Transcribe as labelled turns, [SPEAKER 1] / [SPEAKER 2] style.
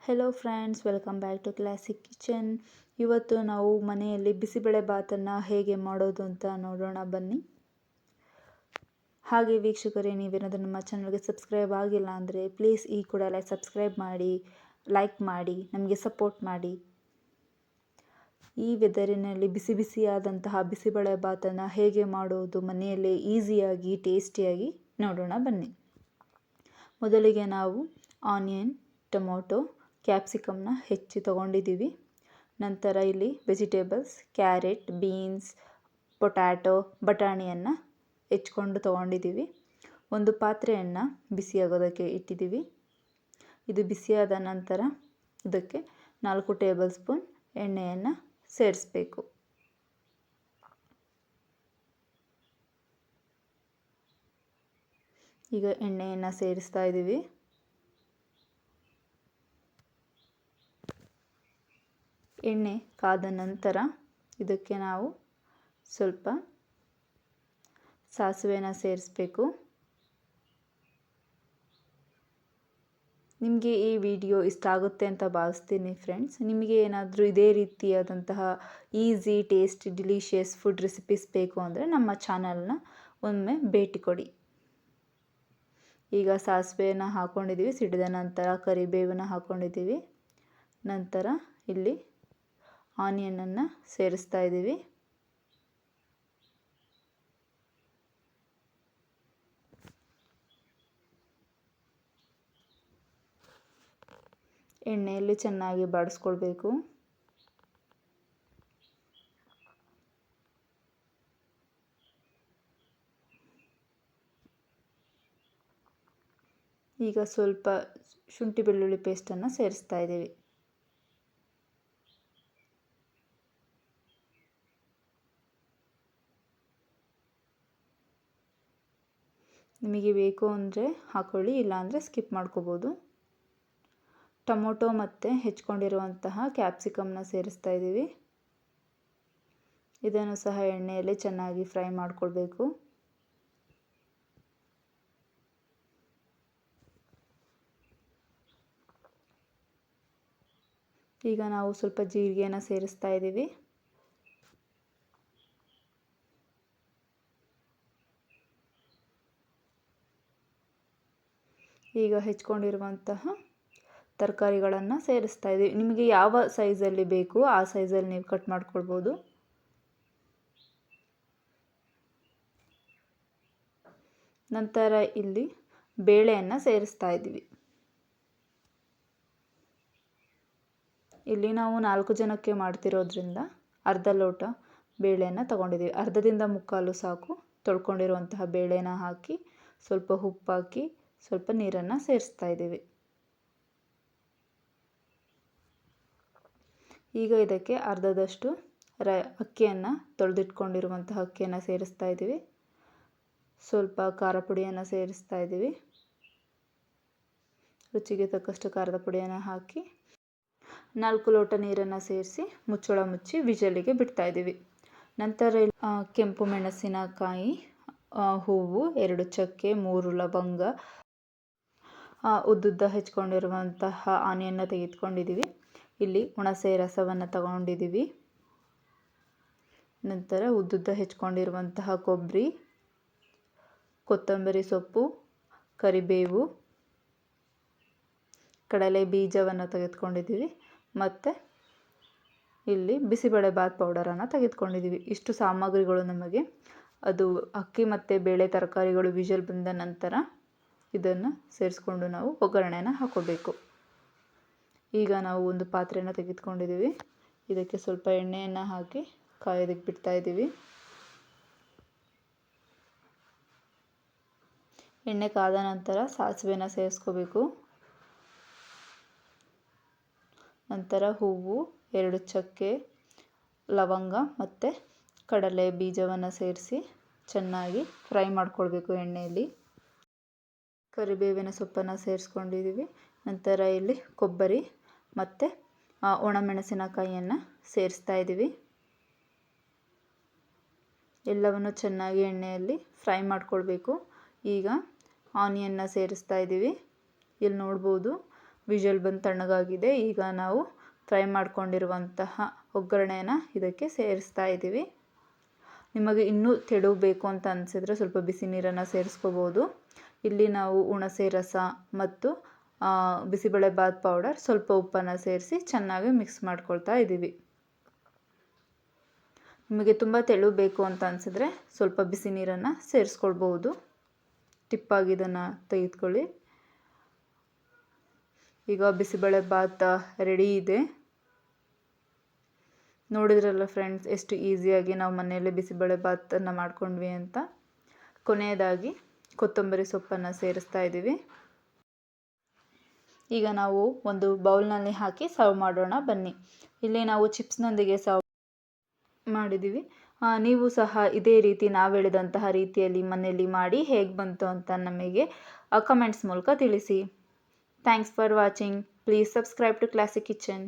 [SPEAKER 1] Hello friends, welcome back to Classic Kitchen. ಇವತ್ತು ನಾವು ಮನೆಯಲ್ಲಿ ಬಿಸಿಬೇಳೆ ಬಾತನ್ನು ಹೇಗೆ ಮಾಡೋದು ಅಂತ ನೋಡೋಣ ಬನ್ನಿ. ಹಾಗೆ ವೀಕ್ಷಕರೇ, ನೀವೇನಾದರೂ ನಮ್ಮ ಚಾನಲ್ಗೆ ಸಬ್ಸ್ಕ್ರೈಬ್ ಆಗಿಲ್ಲ ಅಂದರೆ ಪ್ಲೀಸ್ ಈ ಕೂಡಲೇ ಸಬ್ಸ್ಕ್ರೈಬ್ ಮಾಡಿ, ಲೈಕ್ ಮಾಡಿ, ನಮಗೆ ಸಪೋರ್ಟ್ ಮಾಡಿ. ಈ ವೆದರಿನಲ್ಲಿ ಬಿಸಿ ಬಿಸಿಯಾದಂತಹ ಬಿಸಿಬೇಳೆ ಬಾತನ್ನು ಹೇಗೆ ಮಾಡೋದು ಮನೆಯಲ್ಲೇ ಈಸಿಯಾಗಿ ಟೇಸ್ಟಿಯಾಗಿ ನೋಡೋಣ ಬನ್ನಿ. ಮೊದಲಿಗೆ ನಾವು ಆನಿಯನ್, ಟೊಮೊಟೊ, ಕ್ಯಾಪ್ಸಿಕಮ್ನ ಹೆಚ್ಚಿ ತೊಗೊಂಡಿದ್ದೀವಿ. ನಂತರ ಇಲ್ಲಿ ವೆಜಿಟೇಬಲ್ಸ್, ಕ್ಯಾರೆಟ್, ಬೀನ್ಸ್, ಪೊಟ್ಯಾಟೊ, ಬಟಾಣಿಯನ್ನು ಹೆಚ್ಕೊಂಡು ತೊಗೊಂಡಿದ್ದೀವಿ. ಒಂದು ಪಾತ್ರೆಯನ್ನು ಬಿಸಿಯಾಗೋದಕ್ಕೆ ಇಟ್ಟಿದ್ದೀವಿ. ಇದು ಬಿಸಿಯಾದ ನಂತರ ಇದಕ್ಕೆ 4 ಟೇಬಲ್ ಸ್ಪೂನ್ ಎಣ್ಣೆಯನ್ನು ಸೇರಿಸಬೇಕು. ಈಗ ಎಣ್ಣೆಯನ್ನು ಸೇರಿಸ್ತಾ ಇದ್ದೀವಿ. ಎಣ್ಣೆ ಕಾದ ನಂತರ ಇದಕ್ಕೆ ನಾವು ಸ್ವಲ್ಪ ಸಾಸಿವೆನ ಸೇರಿಸಬೇಕು. ನಿಮಗೆ ಈ ವಿಡಿಯೋ ಇಷ್ಟ ಆಗುತ್ತೆ ಅಂತ ಭಾವಿಸ್ತೀನಿ ಫ್ರೆಂಡ್ಸ್. ನಿಮಗೆ ಏನಾದರೂ ಇದೇ ರೀತಿಯಾದಂತಹ easy, taste, delicious food recipes ಬೇಕು ಅಂದರೆ ನಮ್ಮ ಚಾನಲ್ನ ಒಮ್ಮೆ ಭೇಟಿ ಕೊಡಿ. ಈಗ ಸಾಸಿವೆಯನ್ನು ಹಾಕ್ಕೊಂಡಿದ್ದೀವಿ. ಸಿಡಿದ ನಂತರ ಕರಿಬೇವನ್ನು ಹಾಕ್ಕೊಂಡಿದ್ದೀವಿ. ನಂತರ ಇಲ್ಲಿ ಆನಿಯನನ್ನು ಸೇರಿಸ್ತಾ ಇದ್ದೀವಿ. ಎಣ್ಣೆಯಲ್ಲಿ ಚೆನ್ನಾಗಿ ಬಾಡಿಸ್ಕೊಳ್ಬೇಕು. ಈಗ ಸ್ವಲ್ಪ ಶುಂಠಿ ಬೆಳ್ಳುಳ್ಳಿ ಪೇಸ್ಟನ್ನು ಸೇರಿಸ್ತಾ ಇದ್ದೀವಿ. ನಿಮಗೆ ಬೇಕು ಅಂದರೆ ಹಾಕೊಳ್ಳಿ, ಇಲ್ಲಾಂದರೆ ಸ್ಕಿಪ್ ಮಾಡ್ಕೋಬೋದು. ಟೊಮೊಟೊ ಮತ್ತು ಹೆಚ್ಕೊಂಡಿರುವಂತಹ ಕ್ಯಾಪ್ಸಿಕಮ್ನ ಸೇರಿಸ್ತಾ ಇದ್ದೀವಿ. ಇದನ್ನು ಸಹ ಎಣ್ಣೆಯಲ್ಲಿ ಚೆನ್ನಾಗಿ ಫ್ರೈ ಮಾಡಿಕೊಳ್ಬೇಕು. ಈಗ ನಾವು ಸ್ವಲ್ಪ ಜೀರಿಗೆಯನ್ನು ಸೇರಿಸ್ತಾ ಇದ್ದೀವಿ. ಈಗ ಹೆಚ್ಕೊಂಡಿರುವಂತಹ ತರಕಾರಿಗಳನ್ನು ಸೇರಿಸ್ತಾ ಇದ್ದೀವಿ. ನಿಮಗೆ ಯಾವ ಸೈಜಲ್ಲಿ ಬೇಕು ಆ ಸೈಜಲ್ಲಿ ನೀವು ಕಟ್ ಮಾಡ್ಕೊಳ್ಬೋದು. ನಂತರ ಇಲ್ಲಿ ಬೇಳೆಯನ್ನು ಸೇರಿಸ್ತಾ ಇದ್ದೀವಿ. ಇಲ್ಲಿ ನಾವು 4 ಜನಕ್ಕೆ ಮಾಡ್ತಿರೋದ್ರಿಂದ ಅರ್ಧ ಲೋಟ ಬೇಳೆಯನ್ನು ತಗೊಂಡಿದ್ದೀವಿ. ಅರ್ಧದಿಂದ ಮುಕ್ಕಾಲು ಸಾಕು. ತೊಳ್ಕೊಂಡಿರುವಂತಹ ಬೇಳೆನ ಹಾಕಿ ಸ್ವಲ್ಪ ಉಪ್ಪು ಹಾಕಿ ಸ್ವಲ್ಪ ನೀರನ್ನು ಸೇರಿಸ್ತಾ ಇದ್ದೀವಿ. ಈಗ ಇದಕ್ಕೆ ಅರ್ಧದಷ್ಟು ಅಕ್ಕಿಯನ್ನು ತೊಳೆದಿಟ್ಕೊಂಡಿರುವಂತಹ ಅಕ್ಕಿಯನ್ನು ಸೇರಿಸ್ತಾ ಇದ್ದೀವಿ. ಸ್ವಲ್ಪ ಖಾರ ಪುಡಿಯನ್ನು ಸೇರಿಸ್ತಾ ಇದ್ದೀವಿ. ರುಚಿಗೆ ತಕ್ಕಷ್ಟು ಖಾರದ ಪುಡಿಯನ್ನು ಹಾಕಿ 4 ಲೋಟ ನೀರನ್ನು ಸೇರಿಸಿ ಮುಚ್ಚಳ ಮುಚ್ಚಿ ವಿಜಲಿಗೆ ಬಿಡ್ತಾ ಇದ್ದೀವಿ. ನಂತರ ಕೆಂಪು ಮೆಣಸಿನಕಾಯಿ, ಹೂವು, 2 ಚಕ್ಕೆ, 3 ಲವಂಗ, ಉದ್ದುದ್ದ ಹೆಚ್ಕೊಂಡಿರುವಂತಹ ಆನಿಯನ್ನ ತೆಗೆದುಕೊಂಡಿದ್ದೀವಿ. ಇಲ್ಲಿ ಹುಣಸೆ ರಸವನ್ನು ತಗೊಂಡಿದ್ದೀವಿ. ನಂತರ ಉದ್ದುದ್ದ ಹೆಚ್ಕೊಂಡಿರುವಂತಹ ಕೊಬ್ಬರಿ, ಕೊತ್ತಂಬರಿ ಸೊಪ್ಪು, ಕರಿಬೇವು, ಕಡಲೆ ಬೀಜವನ್ನು ತೆಗೆದುಕೊಂಡಿದ್ದೀವಿ. ಮತ್ತು ಇಲ್ಲಿ ಬಿಸಿಬೇಳೆ ಬಾತ್ ಪೌಡರನ್ನು ತೆಗೆದುಕೊಂಡಿದ್ದೀವಿ. ಇಷ್ಟು ಸಾಮಗ್ರಿಗಳು ನಮಗೆ. ಅದು ಅಕ್ಕಿ ಮತ್ತು ಬೇಳೆ ತರಕಾರಿಗಳು ವಿಜಲ್ ಬಂದ ನಂತರ ಇದನ್ನು ಸೇರಿಸ್ಕೊಂಡು ನಾವು ಒಗ್ಗರಣೆಯನ್ನು ಹಾಕೋಬೇಕು. ಈಗ ನಾವು ಒಂದು ಪಾತ್ರೆಯನ್ನು ತೆಗೆದುಕೊಂಡಿದ್ದೀವಿ. ಇದಕ್ಕೆ ಸ್ವಲ್ಪ ಎಣ್ಣೆಯನ್ನು ಹಾಕಿ ಕಾಯೋದಕ್ಕೆ ಬಿಡ್ತಾ ಇದ್ದೀವಿ. ಎಣ್ಣೆ ಕಾದ ನಂತರ ಸಾಸಿವೆನ ಸೇರಿಸ್ಕೋಬೇಕು. ನಂತರ ಹೂವು, 2 ಚಕ್ಕೆ, ಲವಂಗ ಮತ್ತು ಕಡಲೆ ಬೀಜವನ್ನು ಸೇರಿಸಿ ಚೆನ್ನಾಗಿ ಫ್ರೈ ಮಾಡ್ಕೊಳ್ಬೇಕು ಎಣ್ಣೆಯಲ್ಲಿ. ಕರಿಬೇವಿನ ಸೊಪ್ಪನ್ನು ಸೇರಿಸ್ಕೊಂಡಿದ್ದೀವಿ. ನಂತರ ಇಲ್ಲಿ ಕೊಬ್ಬರಿ ಮತ್ತು ಒಣಮೆಣಸಿನಕಾಯಿಯನ್ನು ಸೇರಿಸ್ತಾ ಇದ್ದೀವಿ. ಎಲ್ಲವನ್ನು ಚೆನ್ನಾಗಿ ಎಣ್ಣೆಯಲ್ಲಿ ಫ್ರೈ ಮಾಡ್ಕೊಳ್ಬೇಕು. ಈಗ ಆನಿಯನ್ನ ಸೇರಿಸ್ತಾ ಇದ್ದೀವಿ. ಇಲ್ಲಿ ನೋಡ್ಬೋದು ವಿಷಲ್ ಬಂದು ತಣ್ಣಗಾಗಿದೆ. ಈಗ ನಾವು ಫ್ರೈ ಮಾಡ್ಕೊಂಡಿರುವಂತಹ ಒಗ್ಗರಣೆನ ಇದಕ್ಕೆ ಸೇರಿಸ್ತಾ ಇದ್ದೀವಿ. ನಿಮಗೆ ಇನ್ನೂ ತೆಳು ಬೇಕು ಅಂತ ಅನಿಸಿದ್ರೆ ಸ್ವಲ್ಪ ಬಿಸಿ ನೀರನ್ನು ಸೇರಿಸ್ಕೋಬೋದು. ಇಲ್ಲಿ ನಾವು ಹುಣಸೆ ರಸ ಮತ್ತು ಬಿಸಿಬೇಳೆಬಾತ್ ಪೌಡರ್, ಸ್ವಲ್ಪ ಉಪ್ಪನ್ನು ಸೇರಿಸಿ ಚೆನ್ನಾಗಿ ಮಿಕ್ಸ್ ಮಾಡ್ಕೊಳ್ತಾ ಇದ್ದೀವಿ. ನಿಮಗೆ ತುಂಬ ತೆಳು ಬೇಕು ಅಂತ ಅನಿಸಿದ್ರೆ ಸ್ವಲ್ಪ ಬಿಸಿ ನೀರನ್ನು ಸೇರಿಸ್ಕೊಳ್ಬೋದು. ಟಿಪ್ಪಾಗಿ ಇದನ್ನು ತೆಗೆದುಕೊಳ್ಳಿ. ಈಗ ಬಿಸಿಬೇಳೆಬಾತ್ ರೆಡಿ ಇದೆ. ನೋಡಿದ್ರಲ್ಲ ಫ್ರೆಂಡ್ಸ್, ಎಷ್ಟು ಈಸಿಯಾಗಿ ನಾವು ಮನೆಯಲ್ಲೇ ಬಿಸಿಬೇಳೆಬಾತನ್ನು ಮಾಡ್ಕೊಂಡ್ವಿ ಅಂತ. ಕೊನೆಯದಾಗಿ ಕೊತ್ತಂಬರಿ ಸೊಪ್ಪನ್ನು ಸೇರಿಸ್ತಾ ಇದ್ದೀವಿ. ಈಗ ನಾವು ಒಂದು ಬೌಲ್ನಲ್ಲಿ ಹಾಕಿ ಸರ್ವ್ ಮಾಡೋಣ ಬನ್ನಿ. ಇಲ್ಲಿ ನಾವು ಚಿಪ್ಸ್ನೊಂದಿಗೆ ಸರ್ವ್ ಮಾಡಿದ್ದೀವಿ. ನೀವು ಸಹ ಇದೇ ರೀತಿ ನಾವು ಹೇಳಿದಂತಹ ರೀತಿಯಲ್ಲಿ ಮನೆಯಲ್ಲಿ ಮಾಡಿ ಹೇಗೆ ಬಂತು ಅಂತ ನಮಗೆ ಕಮೆಂಟ್ಸ್ ಮೂಲಕ ತಿಳಿಸಿ. Thanks for watching. Please subscribe to Classic kitchen.